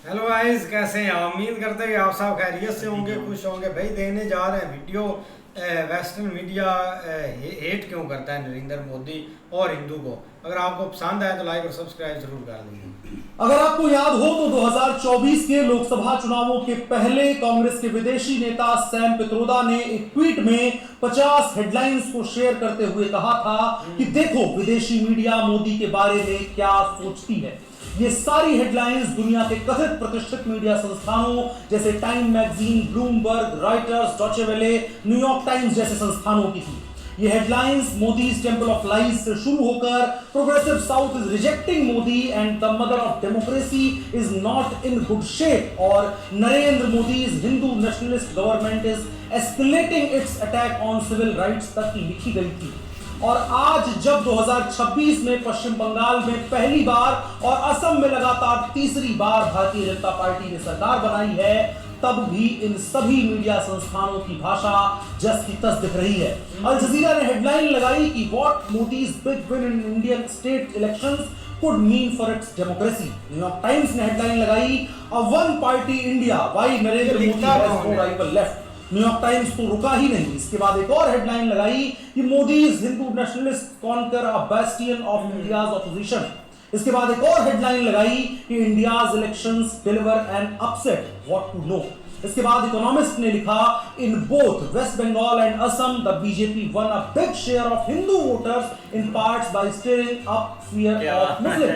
Hello guys, कैसे हैं आप? उम्मीद करते हैं कि आप सब खैरियत से होंगे, खुश होंगे। भाई देने जा रहे हैं वीडियो। वेस्टर्न मीडिया हेट क्यों करता है नरेंद्र मोदी और हिंदू को। अगर आपको पसंद आए तो लाइक और सब्सक्राइब जरूर कर लीजिए। अगर आपको याद हो तो 2024 के लोकसभा चुनावों के पहले कांग्रेस के विदेशी नेता सैम पित्रोदा ने एक ट्वीट में 50 हेडलाइंस को शेयर करते हुए कहा था कि देखो विदेशी मीडिया मोदी के बारे में क्या सोचती है। ये सारी हेडलाइंस दुनिया के कथित प्रतिष्ठित मीडिया संस्थानों जैसे Time magazine, Bloomberg, Reuters, Deutsche Welle, New York Times जैसे संस्थानों की थी। ये headlines Modi's temple of lies से शुरू होकर progressive south is rejecting Modi and the mother of democracy is not in good shape और Narendra Modi's Hindu nationalist government is escalating its attack on civil rights तक लिखी गई थी। और आज जब 2026 में पश्चिम बंगाल में पहली बार और असम में लगातार तीसरी बार भारतीय जनता पार्टी ने सरकार बनाई है, तब भी इन सभी मीडिया संस्थानों की भाषा जस की तस दिख रही है। अल जजीरा ने हेडलाइन लगाई कि what Modi's big win in Indian state elections could mean for its democracy। New York Times ने हेडलाइन लगाई a one party India why Narendra Modi has no rival left. New York Times तो रुका ही नहीं, इसके बाद एक और हेडलाइन लगाई कि Modi is Hindu nationalist conquer a bastion of India's opposition. इसके बाद एक और हेडलाइन लगाई कि India's elections deliver an upset what to know. इसके बाद इकोनॉमिस्ट ने लिखा in both West Bengal and Assam the BJP won a big share of Hindu voters in parts by stirring up fear of Muslim.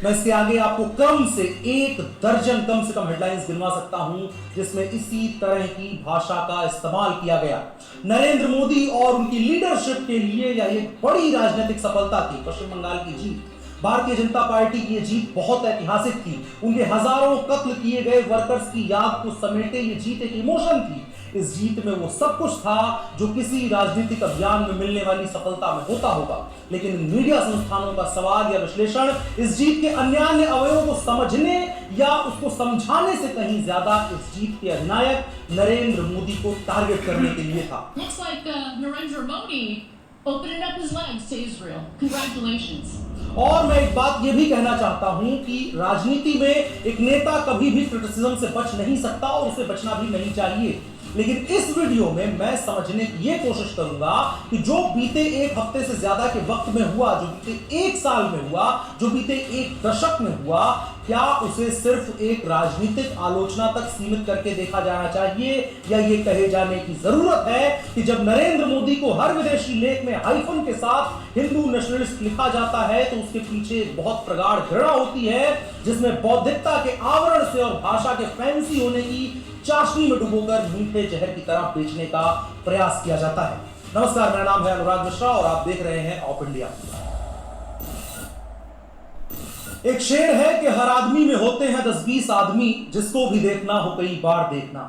मैं इसके आगे आपको क्रम से एक दर्जन कम से कम हेडलाइंस गिनवा सकता हूं जिसमें इसी तरह की भाषा का इस्तेमाल किया गया। नरेंद्र मोदी और उनकी लीडरशिप के लिए यह एक बड़ी राजनीतिक सफलता थी। पश्चिम बंगाल की जीत, भारतीय जनता पार्टी की यह जीत बहुत ऐतिहासिक थी। उनके हजारों कत्ल किए गए वर्कर्स की याद को समेटे ये जीत एक इमोशन थी। इस जीत में वो सब कुछ था जो किसी राजनीतिक अभियान में मिलने वाली सफलता में होता होगा, लेकिन मीडिया संस्थानों का सवाल या विश्लेषण इस जीत के अन्य अवयवों को समझने या उसको समझाने से कहीं ज्यादा इस जीत के अधिनायक नरेंद्र मोदी को टारगेट करने के लिए था। Looks like Narendra Modi opening up his legs to Israel. Congratulations. और मैं एक बात यह भी कहना चाहता हूं कि राजनीति में एक नेता कभी भी क्रिटिसिज्म से बच नहीं सकता और उसे बचना भी नहीं चाहिए, लेकिन इस वीडियो में मैं समझने की यह कोशिश करूंगा कि जो बीते एक हफ्ते से ज्यादा के वक्त में हुआ, जो बीते एक साल में हुआ, जो बीते एक दशक में हुआ, क्या उसे सिर्फ एक राजनीतिक आलोचना तक सीमित करके देखा जाना चाहिए या ये कहे जाने की जरूरत है कि जब नरेंद्र मोदी को हर विदेशी लेख में हाइफन के साथ हिंदू नेशनलिस्ट लिखा जाता है तो उसके पीछे एक बहुत प्रगाढ़ घृणा होती है जिसमें बौद्धिकता के आवरण से और भाषा के फैंसी होने की चाशनी में डुबोकर मीठे जहर की तरह बेचने का प्रयास किया जाता है। नमस्कार, मेरा नाम है अनुराग मिश्रा और आप देख रहे हैं ऑफ इंडिया। एक शेर है कि हर आदमी में होते हैं 10-20 आदमी जिसको भी देखना हो कई बार देखना,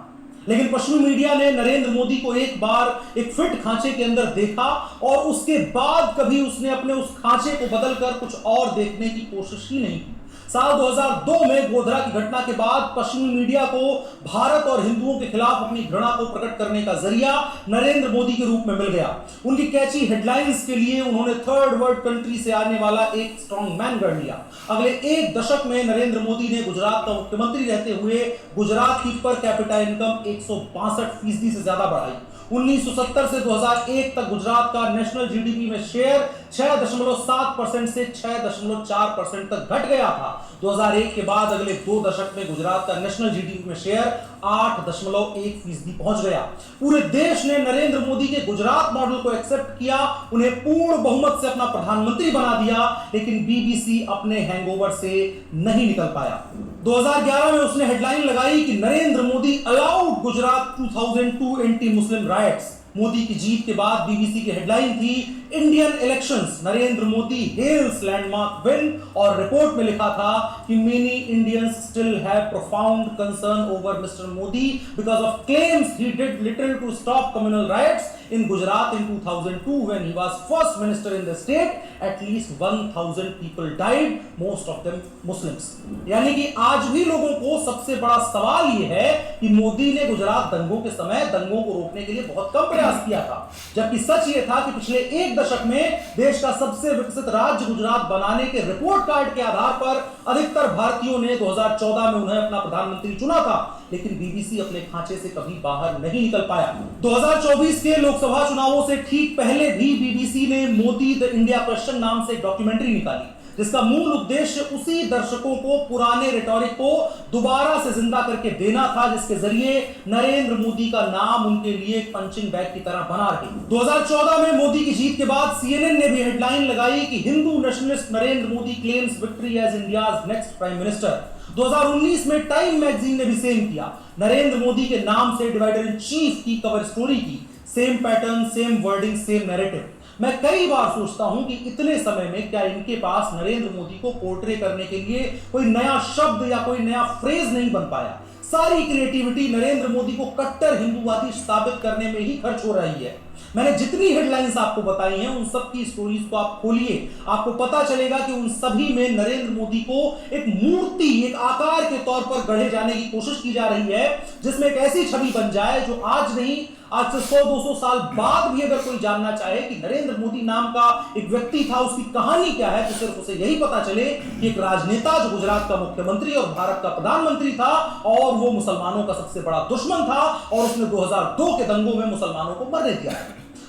लेकिन पश्चिमी मीडिया ने नरेंद्र मोदी को एक बार एक फिट खांचे के अंदर देखा और उसके बाद कभी उसने अपने उस खांचे को बदलकर कुछ और देखने की कोशिश ही नहीं की। साल 2002 में गोधरा की घटना के बाद पश्चिमी मीडिया को भारत और हिंदुओं के खिलाफ अपनी घृणा को प्रकट करने का जरिया नरेंद्र मोदी के रूप में मिल गया। उनकी कैची हेडलाइंस के लिए उन्होंने थर्ड वर्ल्ड कंट्री से आने वाला एक स्ट्रॉन्ग मैन गढ़ लिया। अगले एक दशक में नरेंद्र मोदी ने गुजरात का मुख्यमंत्री रहते हुए गुजरात की पर कैपिटा इनकम 162% से ज्यादा बढ़ाई। 1970 से 2001 तक गुजरात का नेशनल जीडीपी में शेयर 6.7% से 6.4% तक घट गया था। 2001 के बाद अगले 2 दशक में गुजरात का नेशनल जीडीपी में शेयर 8.1% पहुंच गया। पूरे देश ने नरेंद्र मोदी के गुजरात मॉडल को एक्सेप्ट किया, उन्हें पूर्ण बहुमत से अपना प्रधानमंत्री बना दिया, लेकिन बीबीसी अपने हैंगओवर से नहीं निकल पाया। 2011 में उसने हेडलाइन लगाई कि Narendra Modi allowed Gujarat 2002 anti Muslim riots. Modi की जीत के बाद बीबीसी की हेडलाइन थी Indian elections Narendra Modi hails landmark win और रिपोर्ट में लिखा था कि many Indians still have profound concern over Mr Modi because of claims he did little to stop communal riots in Gujarat in 2002 when he was first minister in the state, at least 1000 people died, most of them Muslims. यानी कि आज भी लोगों को सबसे बड़ा सवाल ये है कि मोदी ने गुजरात दंगों के समय दंगों को रोकने के लिए बहुत कम प्रयास किया था, जबकि सच ये था कि पिछले एक दशक में देश का सबसे विकसित राज्य गुजरात बनाने के रिपोर्ट कार्ड के आधार पर अधिकतर भारतीयों ने 2014 में उन्हें अपना प्रधानमंत्री चुना था, लेकिन बीबीसी अपने खांचे से कभी बाहर नहीं निकल पाया। 2024 के लोकसभा चुनावों से ठीक पहले भी बीबीसी ने मोदी द इंडिया क्वेश्चन नाम से एक डॉक्यूमेंट्री निकाली, जिसका मूल उद्देश्य उसी दर्शकों को पुराने रिटॉरिक को दोबारा से जिंदा करके देना था, जिसके जरिए नरेंद्र मोदी का नाम उनके लिए एक पंचिंग बैग की तरह बना रहे। 2014 में मोदी की जीत के बाद सीएनएन ने भी हेडलाइन लगाई कि Hindu nationalist Narendra Modi claims victory as India's next prime minister. 2019 में टाइम मैगजीन ने भी सेम किया, नरेंद्र मोदी के नाम से डिवाइडर इन चीफ की कवर स्टोरी की, same pattern, same wording, same narrative. मैं कई बार सोचता हूं कि इतने समय में क्या इनके पास नरेंद्र मोदी को पोर्ट्रे करने के लिए कोई नया शब्द या कोई नया फ्रेज नहीं बन पाया। सारी क्रिएटिविटी नरेंद्र मोदी को कट्टर हिंदूवादी साबित करने में ही खर्च हो रही है। मैंने जितनी हेडलाइंस आपको बताई हैं उन सब की स्टोरीज को आप खोलिए, आपको पता चलेगा कि उन सभी में नरेंद्र मोदी को एक मूर्ति, एक आकार के तौर पर गढ़े जाने की कोशिश की जा रही है, जिसमें एक ऐसी छवि बन जाए जो आज नहीं, आज से 100-200 साल बाद भी अगर कोई जानना चाहे कि नरेंद्र मोदी नाम का एक व्यक्ति था, उसकी कहानी क्या है, तो सिर्फ उसे यही पता चले कि एक राजनेता जो गुजरात का मुख्यमंत्री और भारत का प्रधानमंत्री था और वो मुसलमानों का सबसे बड़ा दुश्मन था और उसने 2002 के दंगों में मुसलमानों को मरने दिया।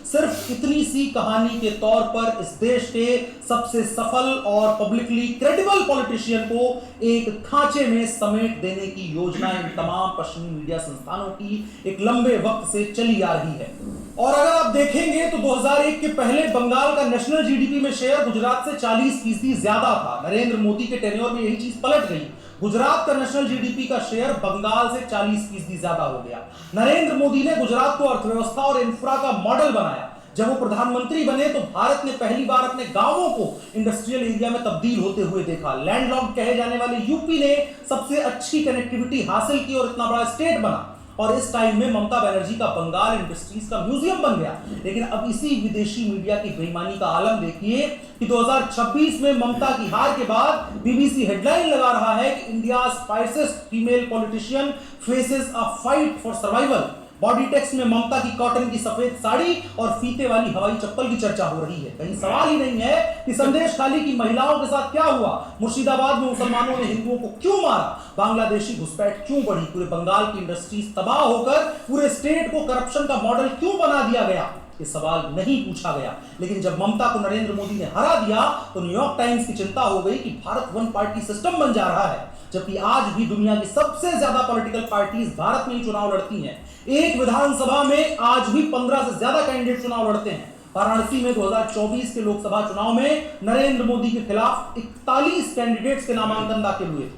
सिर्फ इतनी सी कहानी के तौर पर इस देश के सबसे सफल और पब्लिकली क्रेडिबल पॉलिटिशियन को एक खांचे में समेट देने की योजना इन तमाम पश्चिमी मीडिया संस्थानों की एक लंबे वक्त से चली आ रही है। और अगर आप देखेंगे तो 2001 के पहले बंगाल का नेशनल जीडीपी में शेयर गुजरात से 40% ज्यादा था। नरेंद्र मोदी के टेन्योर में यही चीज पलट गई, गुजरात का नेशनल जीडीपी का शेयर बंगाल से 40% ज्यादा हो गया। नरेंद्र मोदी ने गुजरात को अर्थव्यवस्था और इंफ्रा का मॉडल बनाया। जब वो प्रधानमंत्री बने तो भारत ने पहली बार अपने गांवों को इंडस्ट्रियल एरिया में तब्दील होते हुए देखा। लैंडलॉक्ड कहे जाने वाले यूपी ने सबसे अच्छी कनेक्टिविटी हासिल की और इतना बड़ा स्टेट बना। और इस टाइम में ममता बनर्जी का बंगाल इंडस्ट्रीज का म्यूजियम बन गया। लेकिन अब इसी विदेशी मीडिया की बेईमानी का आलम देखिए कि 2026 में ममता की हार के बाद बीबीसी हेडलाइन लगा रहा है कि India spiciest female politician faces a fight for survival. Body text में ममता की कॉटन की सफेद साड़ी और फीते वाली हवाई चप्पल की चर्चा हो रही है। कहीं सवाल ही नहीं है कि संदेश खाली की महिलाओं के साथ क्या हुआ, मुर्शिदाबाद में मुसलमानों ने हिंदुओं को क्यों मारा, बांग्लादेशी घुसपैठ क्यों बढ़ी, पूरे बंगाल की इंडस्ट्रीज तबाह होकर पूरे स्टेट को करप्शन का मॉडल क्यों बना दिया गया, ये सवाल नहीं पूछा गया। लेकिन जब ममता को नरेंद्र मोदी ने हरा दिया तो न्यूयॉर्क टाइम्स की चिंता हो गई कि भारत वन पार्टी सिस्टम बन जा रहा है, जबकि आज भी दुनिया की सबसे ज्यादा पॉलिटिकल पार्टीज भारत में ही चुनाव लड़ती हैं। एक विधानसभा में आज भी 15 से ज्यादा कैंडिडेट चुनाव लड़ते हैं। वाराणसी में 2024 के लोकसभा चुनाव में नरेंद्र मोदी के खिलाफ 41 कैंडिडेट्स के नामांकन दाखिल हुए।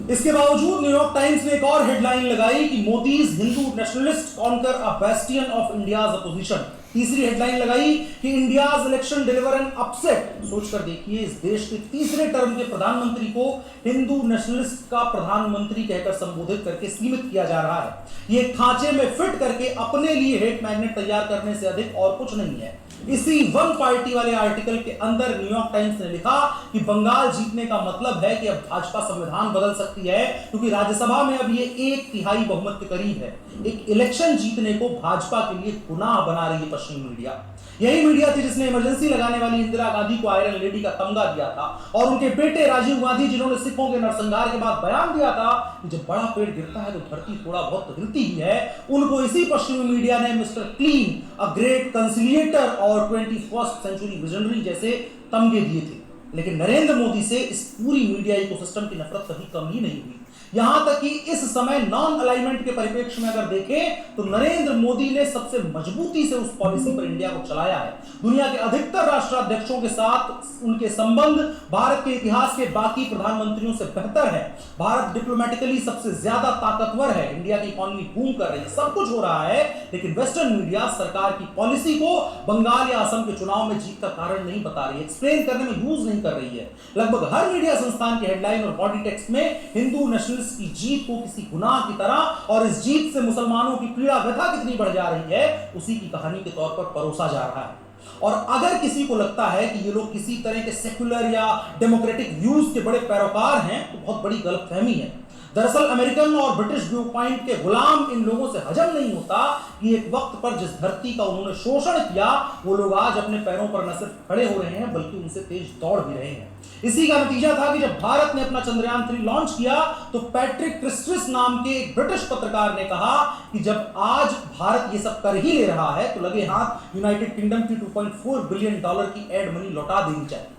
इसके बावजूद न्यूयॉर्क टाइम्स ने एक और हेडलाइन लगाई कि Modi's Hindu nationalist conquer a bastion of India's opposition. तीसरी हेडलाइन लगाई कि India's election deliver an upset. सोचकर देखिए, इस देश के तीसरे टर्म के प्रधानमंत्री को हिंदू नेशनलिस्ट का प्रधानमंत्री कहकर संबोधित करके सीमित किया जा रहा है। ये खांचे में फिट करके अपने लिए हेट मैग्नेट तैयार करने से अधिक और कुछ नहीं है। इसी वन पार्टी वाले आर्टिकल के अंदर न्यूयॉर्क टाइम्स ने लिखा कि बंगाल जीतने का मतलब है कि अब भाजपा संविधान बदल सकती है, क्योंकि राज्यसभा में अब ये 1/3 बहुमत के करीब है। एक इलेक्शन जीतने को भाजपा के लिए गुनाह बना रही है पश्चिमी मीडिया। यही मीडिया थी जिसने इमरजेंसी लगाने वाली इंदिरा गांधी को आयरन लेडी का तमगा दिया था, और उनके बेटे राजीव गांधी जिन्होंने सिखों के नरसंहार के बाद बयान दिया था कि जब बड़ा पेड़ गिरता है तो धरती थोड़ा बहुत तो हिलती ही है, उनको इसी पश्चिमी मीडिया ने मिस्टर क्लीन, अ ग्रेट कंसिलिएटर और 21st सेंचुरी विजनरी जैसे तमगे दिए थे। लेकिन नरेंद्र मोदी से इस पूरी मीडिया इकोसिस्टम की नफरत कभी कम ही नहीं हुई। यहां तक कि इस समय नॉन अलाइनमेंट के परिप्रेक्ष्य में अगर देखें तो नरेंद्र मोदी ने सबसे मजबूती से उस पॉलिसी पर इंडिया को चलाया है। दुनिया के अधिकतर राष्ट्राध्यक्षों के साथ उनके संबंध भारत के इतिहास के बाकी प्रधानमंत्रियों से बेहतर है। भारत डिप्लोमेटिकली सबसे ज्यादा ताकतवर है, इंडिया की इकोनॉमी बूम कर रही है, सब कुछ हो रहा है। लेकिन वेस्टर्न मीडिया सरकार की पॉलिसी को बंगाल या असम के चुनाव में जीत का कारण नहीं बता रही है, एक्सप्लेन करने में यूज नहीं कर रही है। लगभग हर मीडिया संस्थान की हेडलाइन और बॉडी टेक्स्ट में हिंदू नेशनल नेशनलिस्ट की जीत को किसी गुनाह की तरह और इस जीत से मुसलमानों की पीड़ा व्यथा कितनी बढ़ जा रही है उसी की कहानी के तौर पर परोसा जा रहा है। और अगर किसी को लगता है कि ये लोग किसी तरह के सेक्युलर या डेमोक्रेटिक व्यूज के बड़े पैरोकार हैं तो बहुत बड़ी गलतफहमी है। दरअसल अमेरिकन और ब्रिटिश व्यू पॉइंट के गुलाम इन लोगों से हजम नहीं होता कि एक वक्त पर जिस धरती का उन्होंने शोषण किया वो लोग आज अपने पैरों पर न सिर्फ खड़े हो रहे हैं बल्कि उनसे तेज दौड़ भी रहे हैं। इसी का नतीजा था कि जब भारत ने अपना चंद्रयान 3 लॉन्च किया तो पैट्रिक क्रिस्टिस नाम के एक ब्रिटिश पत्रकार ने कहा कि जब आज भारत ये सब कर ही ले रहा है तो लगे हाथ यूनाइटेड किंगडम की $2.4 बिलियन की एड मनी लौटा देनी चाहिए।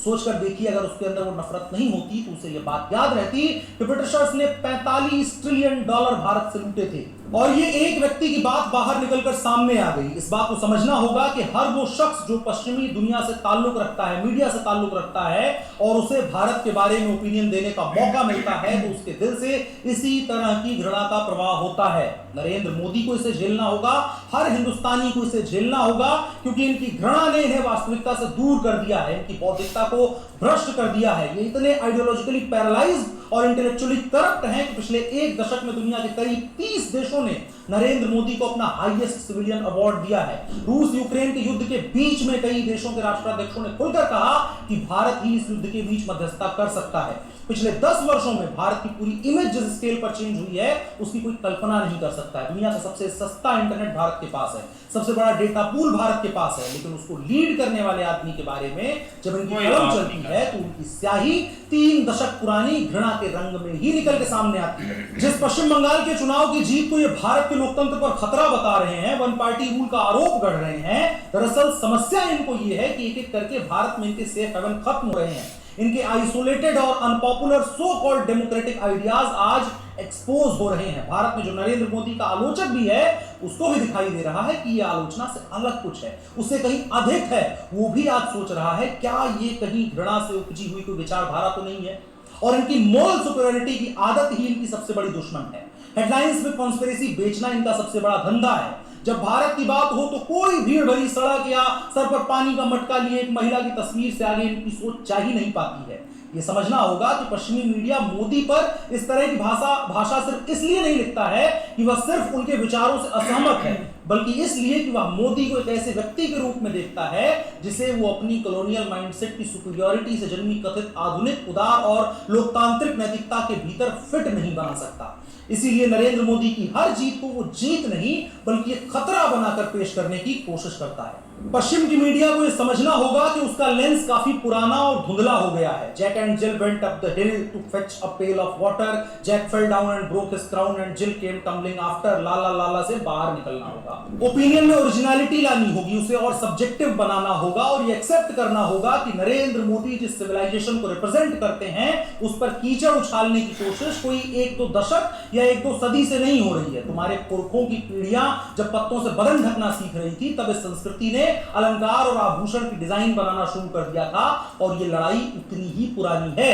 सोचकर देखिए अगर उसके अंदर वो नफरत नहीं होती तो उसे ये बात याद रहती कि ब्रिटिशर्स ने $45 ट्रिलियन भारत से लूटे थे। और ये एक व्यक्ति की बात बाहर निकलकर सामने आ गई। इस बात को समझना होगा कि हर वो शख्स जो पश्चिमी दुनिया से ताल्लुक रखता है, मीडिया से ताल्लुक रखता है और उसे भारत के बारे में ओपिनियन देने का मौका मिलता है तो उसके दिल से इसी तरह की घृणा का प्रवाह होता है। नरेंद्र मोदी को इसे झेलना होगा, हर हिंदुस्तानी को इसे झेलना होगा क्योंकि इनकी घृणा ने इन्हें वास्तविकता से दूर कर दिया है, इनकी बौद्धिकता को भ्रष्ट कर दिया है। ये इतने आइडियोलॉजिकली पैरालाइज्ड और इंटेलेक्चुअली करप्ट हैं कि पिछले एक दशक में दुनिया के करीब 30 देशों ने नरेंद्र मोदी को अपना हाईएस्ट सिविलियन अवार्ड दिया है। रूस यूक्रेन के युद्ध के बीच में कई देशों के राष्ट्राध्यक्षों ने खुलकर कहा कि भारत ही इस युद्ध के बीच मध्यस्थता कर सकता है। पिछले 10 वर्षों में भारत की पूरी इमेज जिस स्केल पर चेंज हुई है उसकी कोई कल्पना नहीं कर सकता है। दुनिया का सबसे सस्ता इंटरनेट भारत के पास है, सबसे बड़ा डेटा पूल भारत के पास है, लेकिन उसको लीड करने वाले आदमी के बारे में जब इनकी कलम चलती है तो उनकी स्याही 3 दशक पुरानी घृणा के रंग में ही निकल के सामने आती है। जिस पश्चिम बंगाल के चुनाव की जीत को ये भारत के लोकतंत्र पर खतरा बता रहे हैं, वन पार्टी रूल का आरोप गढ़ रहे हैं, दरअसल समस्या इनको ये है कि एक एक करके भारत में इनके सेफ हेवन खत्म हो रहे हैं। इनके आइसोलेटेड और unpopular so called democratic ideas आज एक्सपोज हो रहे हैं। भारत में जो नरेंद्र मोदी का आलोचक भी है उसको भी दिखाई दे रहा है कि ये आलोचना से अलग कुछ है, उससे कहीं अधिक है। वो भी आज सोच रहा है क्या ये कहीं घृणा से उपजी हुई कोई विचारधारा तो नहीं है। और इनकी मोरल सुपीरियरिटी की आदत ही इनकी सबसे बड़ी दुश्मन है। हेडलाइंस में कॉन्स्पिरेसी बेचना इनका सबसे बड़ा धंधा है। जब भारत की बात हो तो कोई भीड़ भरी सड़क या सर पर पानी का मटका लिए एक महिला की तस्वीर से आगे इनकी सोच जा ही नहीं पाती है। ये समझना होगा कि पश्चिमी मीडिया मोदी पर इस तरह की भाषा सिर्फ इसलिए नहीं लिखता है कि वह सिर्फ उनके विचारों से असहमत है, बल्कि इसलिए कि वह मोदी को एक ऐसे व्यक्ति के रूप में देखता है जिसे वो अपनी कॉलोनियल माइंडसेट की सुपीरियरिटी से जन्मी कथित आधुनिक, उदार और लोकतांत्रिक नैतिकता के भीतर फिट नहीं बना सकता। इसीलिए नरेंद्र मोदी की हर जीत को वो जीत नहीं बल्कि एक खतरा बनाकर पेश करने की कोशिश करता है। पश्चिम की मीडिया को यह समझना होगा कि उसका लेंस काफी पुराना और धुंधला हो गया है। Jack and Jill went up the hill to fetch a pail of water, Jack fell down and broke his crown and Jill came tumbling after. लाला लाला से बाहर निकलना होगा। ओपिनियन में ओरिजिनलिटी लानी होगी, उसे और सब्जेक्टिव बनाना होगा और ये एक्सेप्ट करना होगा कि नरेंद्र मोदी जिस सिविलाइजेशन को रिप्रेजेंट करते हैं उस पर कीचड़ उछालने की कोशिश कोई 1-2 दशक या 1-2 सदी से नहीं हो रही है। तुम्हारे पुरखों की पीढ़ियां जब पत्तों से बदन ढकना सीख रही थी तब इस संस्कृति ने अलंकार और आभूषण की डिजाइन बनाना शुरू कर दिया था और ये लड़ाई उतनी ही पुरानी है।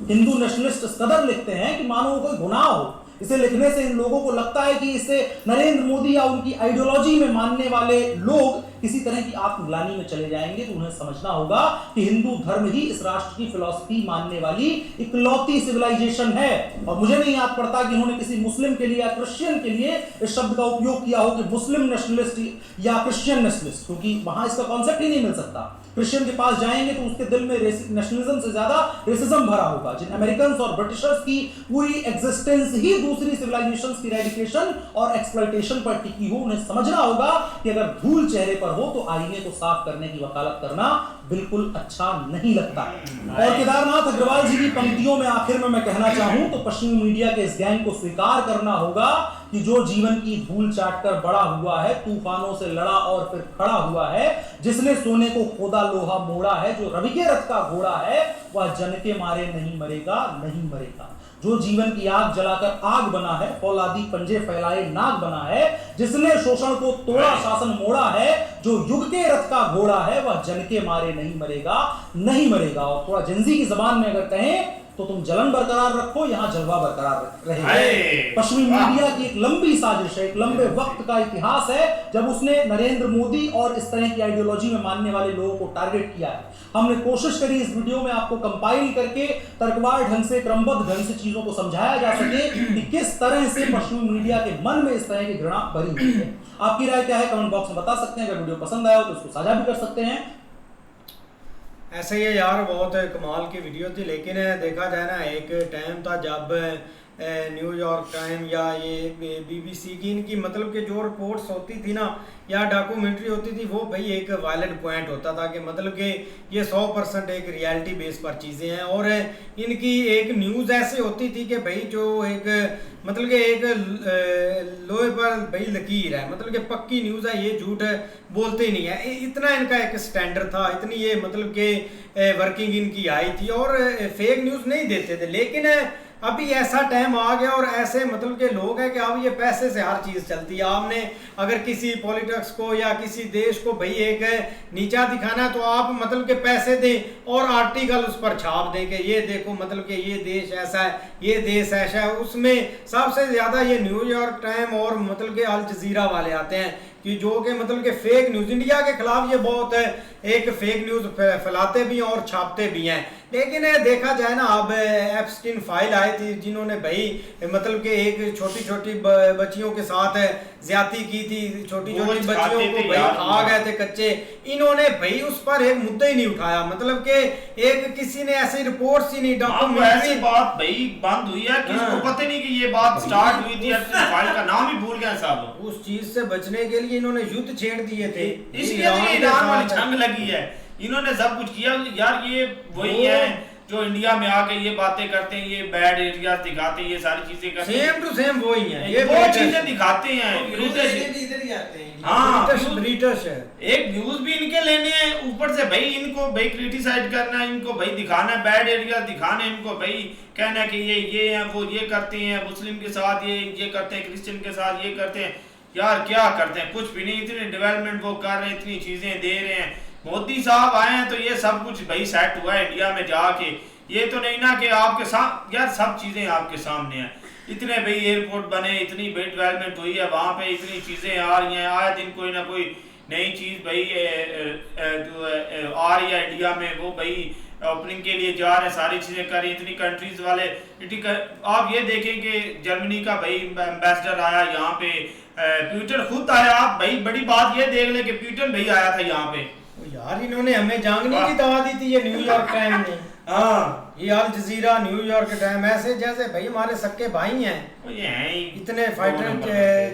हिंदू नेशनलिस्ट इस कदर लिखते हैं कि मानो कोई गुनाह हो। इसे लिखने से इन लोगों को लगता है कि इससे नरेंद्र मोदी या उनकी आइडियोलॉजी में मानने वाले लोग किसी तरह की आत्मग्लानि में चले जाएंगे। तो उन्हें समझना होगा कि हिंदू धर्म ही इस राष्ट्र की फिलॉसफी मानने वाली इकलौती सिविलाइजेशन है। और मुझे नहीं याद पड़ता कि उन्होंने किसी मुस्लिम के लिए या क्रिश्चियन के लिए इस शब्द का उपयोग किया हो कि मुस्लिम नेशनलिस्ट या क्रिश्चियन नेशनलिस्ट, क्योंकि वहां इसका कॉन्सेप्ट ही नहीं मिल सकता। क्रिश्चियन के पास जाएंगे तो उसके दिल में नेशनलिज्म से ज्यादा रेसिज्म भरा होगा। जिन अमेरिकन और ब्रिटिशर्स की पूरी एग्जिस्टेंस ही दूसरी सिविलाइजेशंस की रेडिकेशन और एक्सप्लॉइटेशन पर टिकी हो, उन्हें समझना होगा कि अगर धूल चेहरे पर हो तो आईने को साफ करने की वकालत करना बिल्कुल अच्छा नहीं लगता। और केदारनाथ अग्रवाल जी की पंक्तियों में आखिर में मैं कहना चाहूं तो पश्चिमी मीडिया के इस गैंग को स्वीकार करना होगा कि जो जीवन की धूल चाटकर बड़ा हुआ है, तूफानों से लड़ा और फिर खड़ा हुआ है, जिसने सोने को खोदा लोहा मोड़ा है, जो रवि के रथ का घोड़ा है, वह जन के मारे नहीं मरेगा, नहीं मरेगा। जो जीवन की आग जलाकर आग बना है, फौलादी पंजे फैलाए नाग बना है, जिसने शोषण को तोड़ा शासन मोड़ा है, जो युग के रथ का घोड़ा है, वह जन के मारे नहीं मरेगा, नहीं मरेगा। और थोड़ा जेंजी की जबान में अगर कहें तो तुम जलन बरकरार रखो, यहाँ जलवा बरकरार रहेगा। हाय, पश्चिमी वाह। मीडिया की एक लंबी साजिश है, एक लंबे वक्त का इतिहास है जब उसने नरेंद्र मोदी और इस तरह की आइडियोलॉजी में मानने वाले लोगों को टारगेट किया है। हमने कोशिश करी इस वीडियो में आपको कंपाइल करके तर्कवार ढंग से, क्रमबद्ध ढंग से चीजों को समझाया जा सके कि किस तरह से पश्चिमी मीडिया के मन में इस तरह की घृणा भरी हुई है। आपकी राय क्या है कमेंट बॉक्स में बता सकते हैं। अगर वीडियो पसंद आया हो तो इसको साझा भी कर सकते हैं। ऐसे ही यार बहुत कमाल की वीडियो थी, लेकिन देखा जाए ना, एक टाइम था जब न्यूयॉर्क टाइम या ये BBC की इनकी मतलब कि जो रिपोर्ट्स होती थी ना या डॉक्यूमेंट्री होती थी, वो भाई एक वायलेंट पॉइंट होता था कि मतलब कि ये 100% एक रियलिटी बेस पर चीज़ें हैं। और इनकी एक न्यूज़ ऐसे होती थी कि भाई जो एक मतलब कि एक लोहे पर भाई लकीर है, मतलब कि पक्की न्यूज़ है, ये झूठ बोलते ही नहीं है। इतना इनका एक स्टैंडर्ड था, इतनी ये मतलब कि वर्किंग इनकी आई थी और फेक न्यूज़ नहीं देते थे। लेकिन अभी ऐसा टाइम आ गया और ऐसे मतलब के लोग हैं कि अब ये पैसे से हर चीज़ चलती है। आपने अगर किसी पॉलिटिक्स को या किसी देश को भाई एक नीचा दिखाना है तो आप मतलब के पैसे दें और आर्टिकल उस पर छाप दें कि ये देखो मतलब कि ये देश ऐसा है, ये देश ऐसा है। उसमें सबसे ज़्यादा ये न्यूयॉर्क टाइम और मतलब के अल जजीरा वाले आते हैं कि जो कि मतलब के फेक न्यूज़ इंडिया के खिलाफ ये बहुत एक फेक न्यूज़ फैलाते भी हैं और छापते भी हैं। लेकिन देखा जाए ना, अब एप्स्टीन फाइल आई थी जिन्होंने भाई मतलब कि एक छोटी छोटी बच्चियों के साथ ज्यादती की थी, छोटी छोटी बच्चियों को भाई खा गए थे कच्चे। इन्होंने भाई उस पर एक मुद्दा ही नहीं उठाया, मतलब कि एक किसी ने ऐसी रिपोर्ट ही नहीं, डॉक्यूमेंट्री बात भाई बंद हुई है, किसको पता नहीं कि ये बात स्टार्ट हुई थी। फाइल का नाम ही भूल गए साहब। उस चीज से बचने के लिए इन्होंने युद्ध छेड़ दिए थे, इसलिए ईरान वाली जंग लगी है। इन्होंने सब कुछ किया यार। ये वही है जो इंडिया में आके ये बातें करते हैं, ये बैड एरिया दिखाते हैं, ये सारी चीजें करते हैं। सेम टू सेम वही है, ये वो चीजें दिखाते हैं। इधर ही आते हैं। हाँ, ब्रिटिश है। एक न्यूज भी इनके लेने हैं, ऊपर से भाई इनको भाई क्रिटिसाइज करना है, इनको भाई दिखाना है बैड एरिया दिखाना है, इनको भाई कहना है कि ये है, वो ये करते हैं, मुस्लिम के साथ ये करते हैं, क्रिश्चियन के साथ ये करते हैं। यार क्या करते हैं, कुछ भी नहीं। इतनी डेवलपमेंट वो कर रहे हैं, इतनी चीजें दे रहे हैं। मोदी साहब आए हैं तो ये सब कुछ भाई सेट हुआ है इंडिया में जाके। ये तो नहीं ना कि आपके साथ यार सब चीजें आपके सामने हैं। इतने भाई एयरपोर्ट बने, इतनी भाई डेवलपमेंट हुई है, वहां पे इतनी चीजें आ रही हैं, आए दिन कोई ना कोई नई चीज भाई जो आ रही है इंडिया में, वो भाई ओपनिंग के लिए जा रहे हैं, सारी चीजें कर रही हैं। इतनी कंट्रीज वाले आप ये देखें कि जर्मनी का भाई एम्बेसडर आया यहाँ पे, प्यूटन खुद आया। आप भाई बड़ी बात ये देख ले कि प्यूटन भाई आया था यहाँ पे। यार इन्होंने हमें जांगने की दवा दी थी ये न्यूयॉर्क टाइम ने। हाँ, ये अल जजीरा, न्यूयॉर्क टाइम, ऐसे जैसे भाई हमारे सक्के भाई हैं। ये हैं इतने फाइटर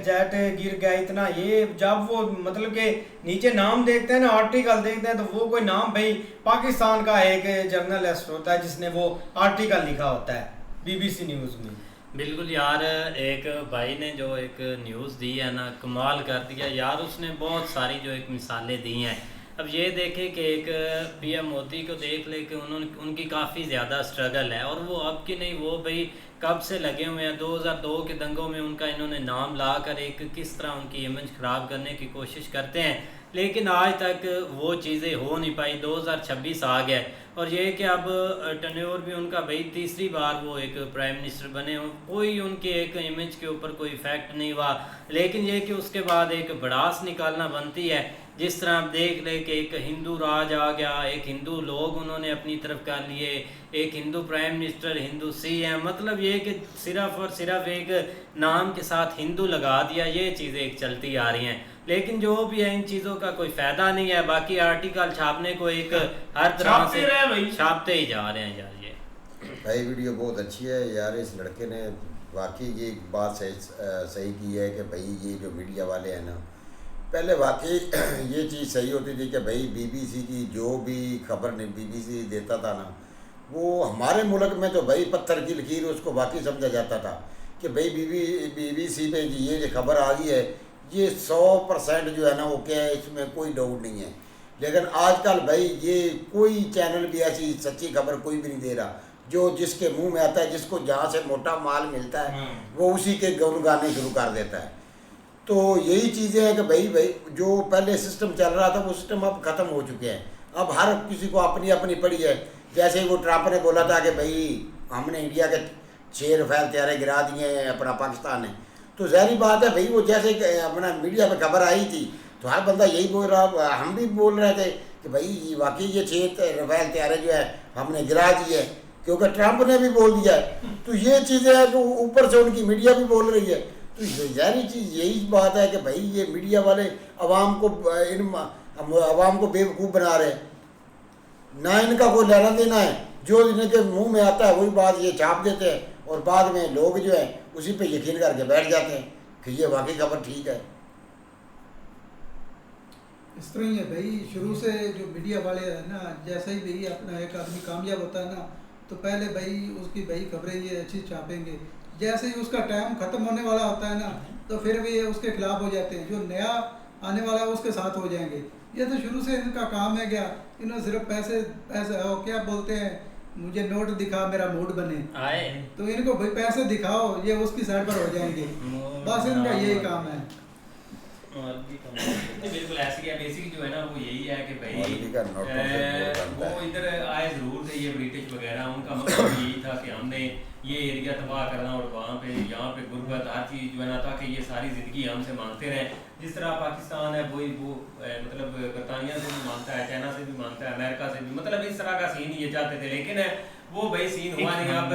जेट गिर गए, इतना ये जब वो मतलब के नीचे नाम देखते हैं ना, आर्टिकल देखते हैं, तो वो कोई नाम भाई पाकिस्तान का एक जर्नलिस्ट होता है जिसने वो आर्टिकल लिखा होता है BBC न्यूज़ में। बिल्कुल यार, एक भाई ने जो एक न्यूज़ दी है ना, कमाल कर दिया यार। उसने बहुत सारी जो एक मिसालें दी हैं। अब ये देखें कि एक PM मोदी को देख ले कि उनकी काफ़ी ज़्यादा स्ट्रगल है, और वो अब की नहीं, वो भाई कब से लगे हुए हैं। 2002 के दंगों में उनका इन्होंने नाम ला कर एक किस तरह उनकी इमेज ख़राब करने की कोशिश करते हैं, लेकिन आज तक वो चीज़ें हो नहीं पाई। 2026 आ गया और ये कि अब टर्नओवर भी उनका भाई तीसरी बार वो एक प्राइम मिनिस्टर बने, कोई उनके एक इमेज के ऊपर कोई इफेक्ट नहीं हुआ। लेकिन ये कि उसके बाद एक भड़ास निकालना बनती है। जिस तरह आप देख ले कि एक हिंदू राज आ गया, एक हिंदू लोग उन्होंने अपनी तरफ कर लिए, एक Hindu prime minister, Hindu CM, मतलब ये कि सिर्फ और सिर्फ एक नाम के साथ हिंदू लगा दिया। ये चीज़ें एक चलती आ रही हैं, लेकिन जो भी है इन चीज़ों का कोई फ़ायदा नहीं है। बाकी आर्टिकल छापने को एक हर तरह से छापते ही जा रहे हैं यार। ये भाई वीडियो बहुत अच्छी है यार। इस लड़के ने वाकई ये बात सही की है कि भाई ये जो मीडिया वाले हैं ना, पहले वाकई ये चीज़ सही होती थी कि भाई BBC की जो भी खबर नहीं BBC देता था ना, वो हमारे मुल्क में तो भाई पत्थर की लकीर उसको वाकई समझा जाता था कि भाई BBC पे ये जो खबर आ गई है ये 100% जो है ना वो क्या है, इसमें कोई डाउट नहीं है। लेकिन आजकल भाई ये कोई चैनल भी ऐसी सच्ची खबर कोई भी नहीं दे रहा। जो जिसके मुंह में आता है, जिसको जहाँ से मोटा माल मिलता है वो उसी के गुण गाने शुरू कर देता है। तो यही चीज़ें हैं कि भाई जो पहले सिस्टम चल रहा था वो सिस्टम अब ख़त्म हो चुके हैं। अब हर किसी को अपनी अपनी पड़ी है। जैसे ही वो ट्रंप ने बोला था कि भाई हमने इंडिया के 6 रफेल तैयारे गिरा दिए हैं अपना पाकिस्तान ने, तो ज़ाहिर बात है भाई वो जैसे अपना मीडिया पे खबर आई थी तो हर बंदा यही बोल रहा, हम भी बोल रहे थे कि भाई वाकई ये 6 रफेल तैयारे जो है हमने गिरा दिए, क्योंकि ट्रंप ने भी बोल दिया है। तो ये चीज़ें हैं तो ऊपर से उनकी मीडिया भी बोल रही है, तो ज़ाहिर चीज़ यही बात है कि भाई ये मीडिया वाले आवाम को बेवकूफ़ बना रहे हैं, ना इनका कोई लेना देना है, जो इनके मुंह में आता है वही बात ये छाप देते हैं और बाद में लोग जो है उसी पे यकीन करके बैठ जाते हैं कि ये वाकई खबर ठीक है। इस तरह ही है भाई, शुरू से जो मीडिया वाले है ना, जैसे ही भाई अपना एक आदमी कामयाब होता है ना तो पहले भाई उसकी भाई खबरें ये अच्छी छापेंगे, जैसे ही उसका टाइम ख़त्म होने वाला होता है ना तो फिर भी ये उसके खिलाफ हो जाते हैं, जो नया आने वाला है उसके साथ हो जाएंगे। ये तो शुरू से इनका काम है क्या, इन्होंने सिर्फ पैसे क्या बोलते हैं, मुझे नोट दिखा मेरा मूड बने आए तो इनको भाई पैसे दिखाओ ये उसकी साइड पर हो जाएंगे, बस इनका यही काम है। बिल्कुल ऐसी है, बेसिक जो है ना वो यही है कि भाई मौलवी का नोटों से बोल बनता वो है। इधर आए ज़रूर थे ये ब्रिटिश वगैरह, उनका मतलब यही था कि हमने ये एरिया तबाह करना और वहाँ पे यहाँ पे गुर्बत हर चीज़ जो है ना, ताकि ये सारी ज़िंदगी हमसे मांगते रहें। जिस तरह पाकिस्तान है वही वो मतलब बरतानिया से भी मांगता है, चाइना से भी मांगता है, अमेरिका से भी, मतलब इस तरह का सीन ये चाहते थे, लेकिन वो भाई सीन हुआ नहीं। अब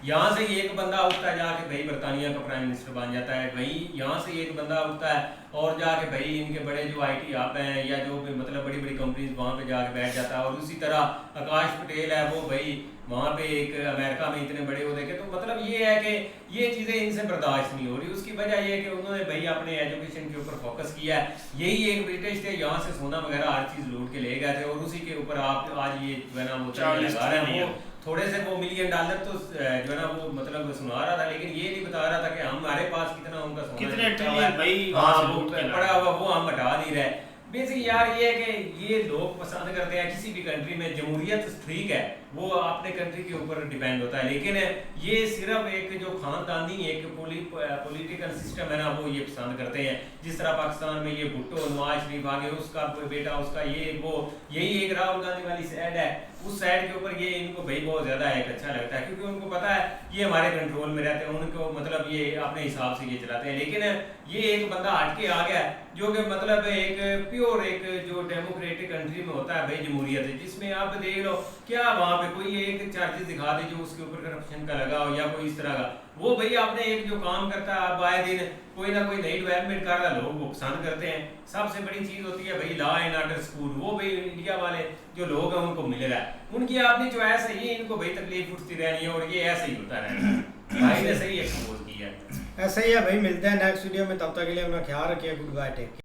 यहाँ से एक बंदा उठता है जाके भाई बरतानिया का प्राइम मिनिस्टर बन जाता है, भाई यहाँ से एक बंदा उठता है और जाके भाई इनके बड़े जो IT हब हैं या जो भी मतलब बड़ी बड़ी कंपनीज वहाँ पे जाके बैठ जाता है। और उसी तरह आकाश पटेल है वो भाई वहाँ पे एक अमेरिका में इतने बड़े हो देखे, तो मतलब ये है कि ये चीज़ें इनसे बर्दाश्त नहीं हो रही। उसकी वजह ये है कि उन्होंने भाई अपने एजुकेशन के ऊपर फोकस किया है। यही एक ब्रिटिश थे, यहाँ से सोना वगैरह हर चीज़ लूट के ले गए थे और उसी के ऊपर आप आज ये जो है ना वो लगा रहे हैं। वो थोड़े से वो $1 मिलियन तो जो है ना वो मतलब सुना रहा था, लेकिन ये नहीं बता रहा था कि हमारे पास कितना उनका सोना कितने ट्रिलियन भाई पड़ा हुआ वो हम हटा नहीं रहे। बेसिक यार ये है कि ये लोग पसंद करते हैं किसी भी कंट्री में जमहूरियत ठीक है, वो अपने कंट्री के ऊपर डिपेंड होता है, लेकिन ये सिर्फ एक जो खानदानी एक पॉलिटिकल सिस्टम है ना वो ये पसंद करते हैं। जिस तरह पाकिस्तान में ये भुट्टो नवाज शरीफ आगे उसका बेटा उसका ये वो, यही एक राहुल गांधी वाली साइड है, उस साइड के ऊपर ये इनको भाई बहुत ज़्यादा एक अच्छा लगता है, क्योंकि उनको पता है ये हमारे कंट्रोल में रहते हैं, उनको मतलब ये अपने हिसाब से ये चलाते हैं। लेकिन ये एक बंदा हटके आ गया जो कि मतलब एक प्योर एक जो डेमोक्रेटिक कंट्री में होता है भाई जमहूरियत है, जिसमें आप देख लो क्या वहाँ पे कोई एक चार्जेस दिखा दे जो उसके ऊपर करप्शन का लगा हो या कोई इस तरह का, वो भाई आपने एक जो काम करता है अब आए दिन कोई ना कोई नई डेवलपमेंट कर रहा, लोग वो पसंद करते हैं। सबसे बड़ी चीज़ होती है भाई लॉ एंड ऑर्डर स्कूल, वो भाई इंडिया वाले जो लोग हैं उनको मिल रहा है, उनकी अपनी चॉइस है, ये इनको भाई तकलीफ उठती रहनी है और ये ऐसे ही होता रहना है। भाई ने सही एक्सपोज किया है। ऐसा ही है भाई, मिलते हैं नेक्स्ट वीडियो में, तब तक के लिए अपना ख्याल रखिए, गुड बाय, टेक केयर।